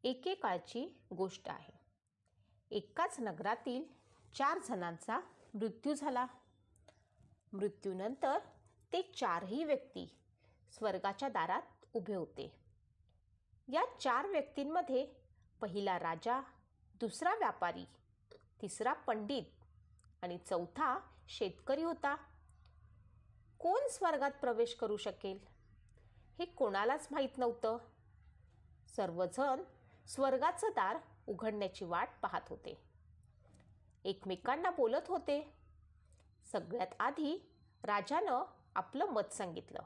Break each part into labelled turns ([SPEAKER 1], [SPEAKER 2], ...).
[SPEAKER 1] एकेकाळची गोष्ट आहे. एकाच नगरातील 4 जणांचा मृत्यू झाला. मृत्यूनंतर ते 4ही व्यक्ती स्वर्गाच्या दारात उभे होते. या 4 व्यक्तींमध्ये पहिला राजा, दुसरा व्यापारी, तिसरा पंडित आणि चौथा शेतकरी होता. कोण स्वर्गात प्रवेश करू शकेल हे कोणालाच माहीत नव्हतं. सर्वजण स्वर्गाचं दार उघडण्याची वाट पाहत होते. एकमेकांना बोलत होते. सगळ्यात आधी राजानं आपलं मत सांगितलं.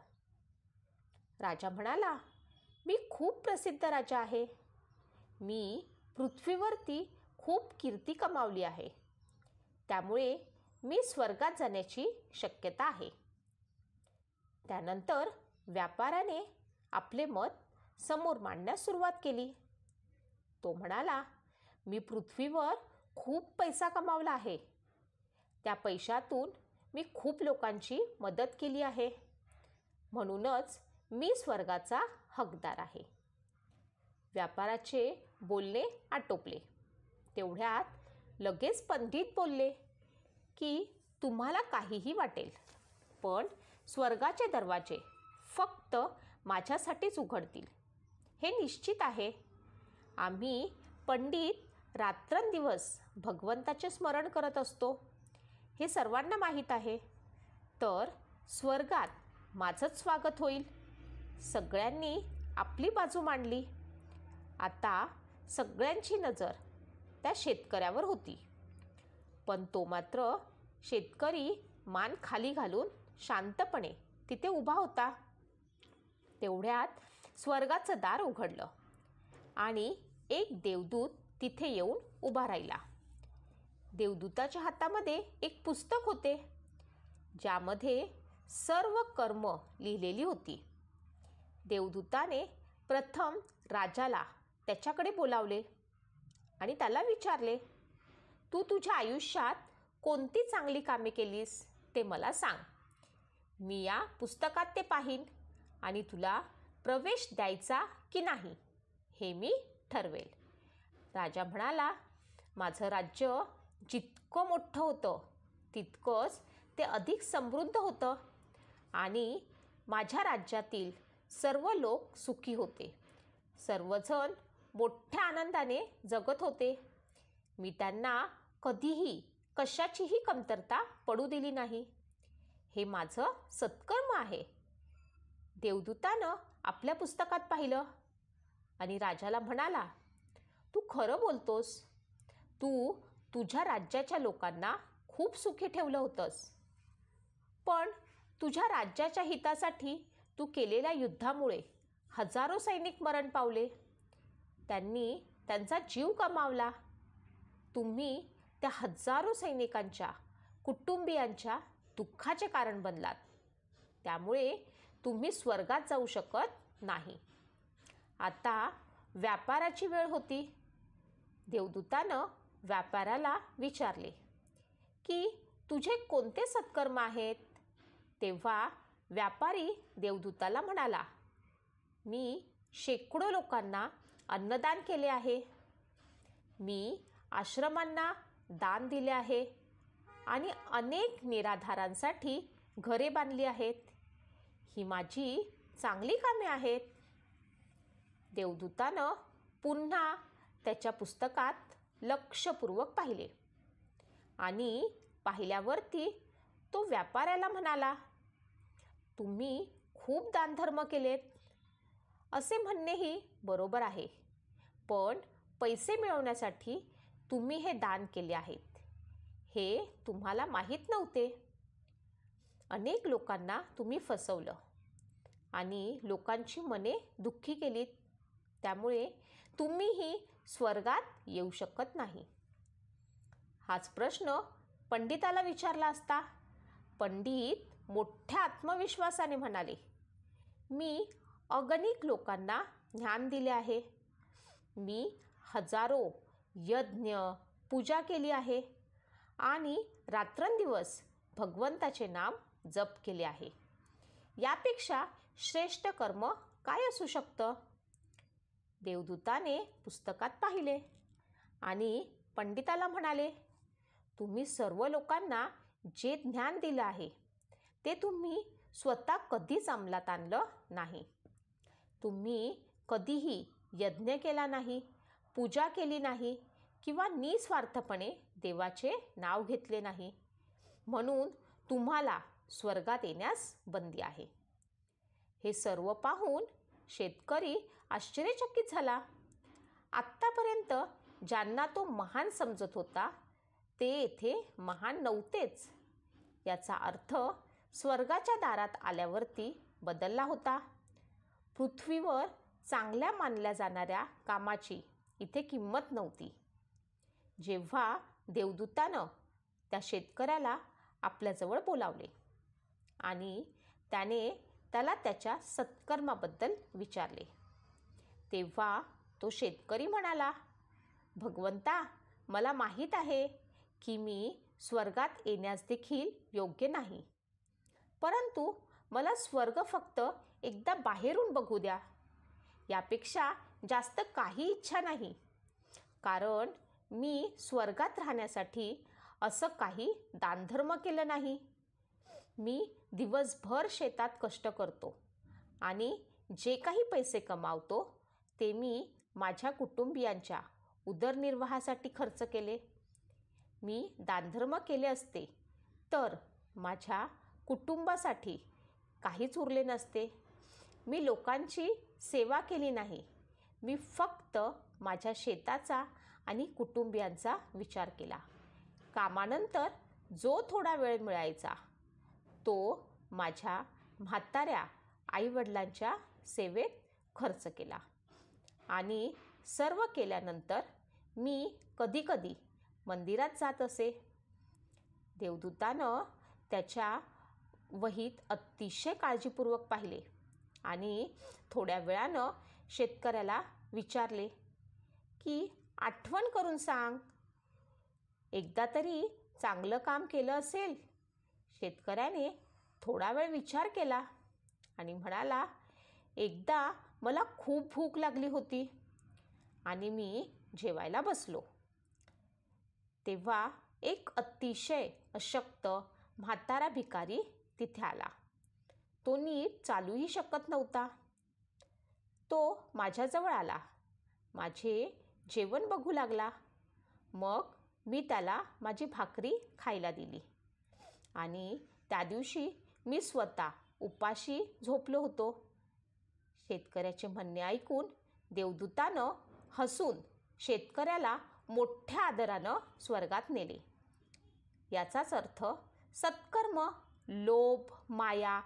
[SPEAKER 1] राजा म्हणाला, मी खूप प्रसिद्ध राजा आहे. मी पृथ्वीवरती खूप कीर्ती कमावली आहे. त्यामुळे मी स्वर्गात जाण्याची शक्यता आहे. त्यानंतर व्यापाऱ्याने आपले मत समोर मांडण्यास सुरुवात केली. तो म्हणाला, मी पृथ्वीवर खूप पैसा कमावला आहे. त्या पैशातून मी खूप लोकांची मदत केली आहे. म्हणूनच मी स्वर्गाचा हकदार आहे. व्यापाराचे बोलणे आटोपले. तेवढ्यात लगेच पंडित बोलले की तुम्हाला काहीही वाटेल, पण स्वर्गाचे दरवाजे फक्त माझ्यासाठीच उघडतील हे निश्चित आहे. आम्ही पंडित रात्रंदिवस भगवंताचे स्मरण करत असतो हे सर्वांना माहीत आहे. तर स्वर्गात माझंच स्वागत होईल. सगळ्यांनी आपली बाजू मांडली. आता सगळ्यांची नजर त्या शेतकऱ्यावर होती. पण तो मात्र शेतकरी मान खाली घालून शांतपणे तिथे उभा होता. तेवढ्यात स्वर्गाचं दार उघडलं आणि एक देवदूत तिथे येऊन उभा राहिला. देवदूताच्या हातामध्ये एक पुस्तक होते, ज्यामध्ये सर्व कर्म लिहिलेली होती. देवदूताने प्रथम राजाला त्याच्याकडे बोलावले आणि त्याला विचारले, तू तुझ्या आयुष्यात कोणती चांगली कामे केलीस ते मला सांग. मी या पुस्तकात ते पाहीन आणि तुला प्रवेश द्यायचा की नाही हे मी ठरवेल. राजा म्हणाला, माझं राज्य जितकं मोठं होतं तितकंच ते अधिक समृद्ध होतं आणि माझ्या राज्यातील सर्व लोक सुखी होते. सर्वजण मोठ्या आनंदाने जगत होते. मी त्यांना कधीही कशाचीही कमतरता पडू दिली नाही. हे माझं सत्कर्म आहे. देवदूतानं आपल्या पुस्तकात पाहिलं आणि राजाला म्हणाला, तू खरं बोलतोस. तू तुझ्या राज्याच्या लोकांना खूप सुखी ठेवलं होतंस. पण तुझ्या राज्याच्या हितासाठी तू केलेल्या युद्धामुळे हजारो सैनिक मरण पावले. त्यांनी त्यांचा जीव गमावला. तुम्ही त्या हजारो सैनिकांच्या कुटुंबियांच्या दुःखाचे कारण बनलात. त्यामुळे तुम्ही स्वर्गात जाऊ शकत नाही. आता व्यापाराची वेळ होती. देवदूतानं व्यापाऱ्याला विचारले की तुझे कोणते सत्कर्म आहेत. तेव्हा व्यापारी देवदूताला म्हणाला, मी शेकडो लोकांना अन्नदान केले आहे. मी आश्रमांना दान दिले आहे आणि अनेक निराधारांसाठी घरे बांधली आहेत. ही माझी चांगली कामे आहेत. देवदूतानं पुन्हा त्याच्या पुस्तकात लक्षपूर्वक पाहिले आणि पाहिल्यावरती तो व्यापाऱ्याला म्हणाला, तुम्ही खूप दानधर्म केलेत. असे म्हणणेही बरोबर आहे, पण पैसे मिळवण्यासाठी तुम्ही हे दान केले आहेत हे तुम्हाला माहीत नव्हते. अनेक लोकांना तुम्ही फसवलं आणि लोकांची मने दुःखी केलीत. त्यामुळे तुम्हीही स्वर्गात येऊ शकत नाही. हाच प्रश्न पंडिताला विचारला असता पंडित मोठ्या आत्मविश्वासाने म्हणाले, मी अगणित लोकांना ज्ञान दिले आहे. मी हजारो यज्ञ पूजा केली आहे आणि रात्रंदिवस भगवंताचे नाम जप केले आहे. यापेक्षा श्रेष्ठ कर्म काय असू शकतं. देवदूताने पुस्तकात पाहिले आणि पंडिताला म्हणाले, तुम्ही सर्व लोकांना जे ज्ञान दिलं आहे ते तुम्ही स्वतः कधीच अंमलात आणलं नाही. तुम्ही कधीही यज्ञ केला नाही, पूजा केली नाही किंवा निस्वार्थपणे देवाचे नाव घेतले नाही. म्हणून तुम्हाला स्वर्गात येण्यास बंदी आहे. हे सर्व पाहून शेतकरी आश्चर्यचकित झाला. आत्तापर्यंत ज्यांना तो महान समजत होता ते येथे महान नव्हतेच. याचा अर्थ स्वर्गाच्या दारात आल्यावरती बदलला होता. पृथ्वीवर चांगल्या मानल्या जाणाऱ्या कामाची इथे किंमत नव्हती. जेव्हा देवदूतानं त्या शेतकऱ्याला आपल्याजवळ बोलावले आणि त्याने त्याला त्याच्या सत्कर्माबद्दल विचारले, तेव्हा तो शेतकरी म्हणाला, भगवंता, मला माहीत आहे की मी स्वर्गात येण्यास देखील योग्य नाही, परंतु मला स्वर्ग फक्त एकदा बाहेरून बघू द्या. यापेक्षा जास्त काही इच्छा नाही, कारण मी स्वर्गात राहण्यासाठी असं काही दानधर्म केलं नाही. मी दिवसभर शेतात कष्ट करतो आणि जे काही पैसे कमावतो ते मी माझ्या कुटुंबियांच्या उदरनिर्वाहासाठी खर्च केले. मी दानधर्म केले असते तर माझ्या कुटुंबासाठी काहीच उरले नसते. मी लोकांची सेवा केली नाही. मी फक्त माझ्या शेताचा आणि कुटुंबियांचा विचार केला. कामानंतर जो थोडा वेळ मिळायचा तो माझ्या म्हाताऱ्या आईवडिलांच्या सेवेत खर्च केला आणि सर्व केल्यानंतर मी कधीकधी मंदिरात जात असे. देवदूतानं त्याच्या वहीत अतिशय काळजीपूर्वक पाहिले आणि थोड्या वेळानं शेतकऱ्याला विचारले की आठवण करून सांग, एकदा तरी चांगलं काम केलं असेल. शेतकऱ्याने थोडा वेळ विचार केला आणि म्हणाला, एकदा मला खूप भूक लागली होती आणि मी जेवायला बसलो. तेव्हा एक अतिशय अशक्त म्हातारा भिकारी तिथे आला. तो नीट चालूही शकत नव्हता. तो माझ्याजवळ आला, माझे जेवण बघू लागला. मग मी त्याला माझी भाकरी खायला दिली आणि त्या दिवशी मी स्वतः उपाशी झोपलो होतो. शेतकऱ्याचे म्हणणे ऐकून देवदूतानं हसून शेतकऱ्याला मोठ्या आदरानं स्वर्गात नेले. याचाच अर्थ सत्कर्म लोभ, माया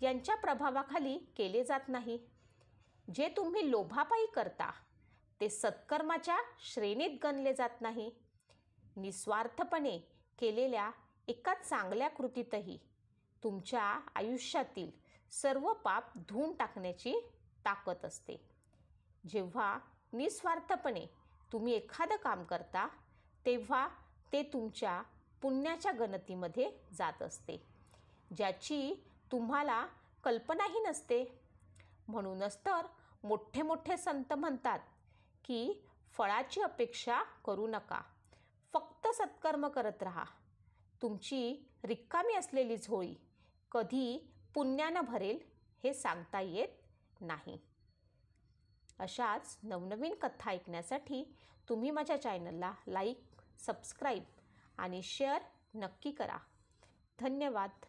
[SPEAKER 1] यांच्या प्रभावाखाली केले जात नाही. जे तुम्ही लोभापायी करता ते सत्कर्माच्या श्रेणीत गणले जात नाही. निस्वार्थपणे केलेल्या एका चांगल्या कृतीतही तुमच्या आयुष्यातील सर्व पाप धुवून टाकण्याची ताकद असते. जेव्हा निस्वार्थपणे तुम्ही एखादं काम करता तेव्हा ते तुमच्या पुण्याच्या गणतीमध्ये जात असते, ज्याची तुम्हाला कल्पनाही नसते. म्हणूनच तर मोठे मोठे संत म्हणतात की फळाची अपेक्षा करू नका, फक्त सत्कर्म करत राहा. तुमची रिकामी असलेली झोळी कधी पुण्यानं भरेल हे सांगता येत नाही. अशाच नवनवीन कथा ऐकण्यासाठी तुम्ही माझ्या चॅनलला लाईक, सबस्क्राईब आणि शेअर नक्की करा. धन्यवाद.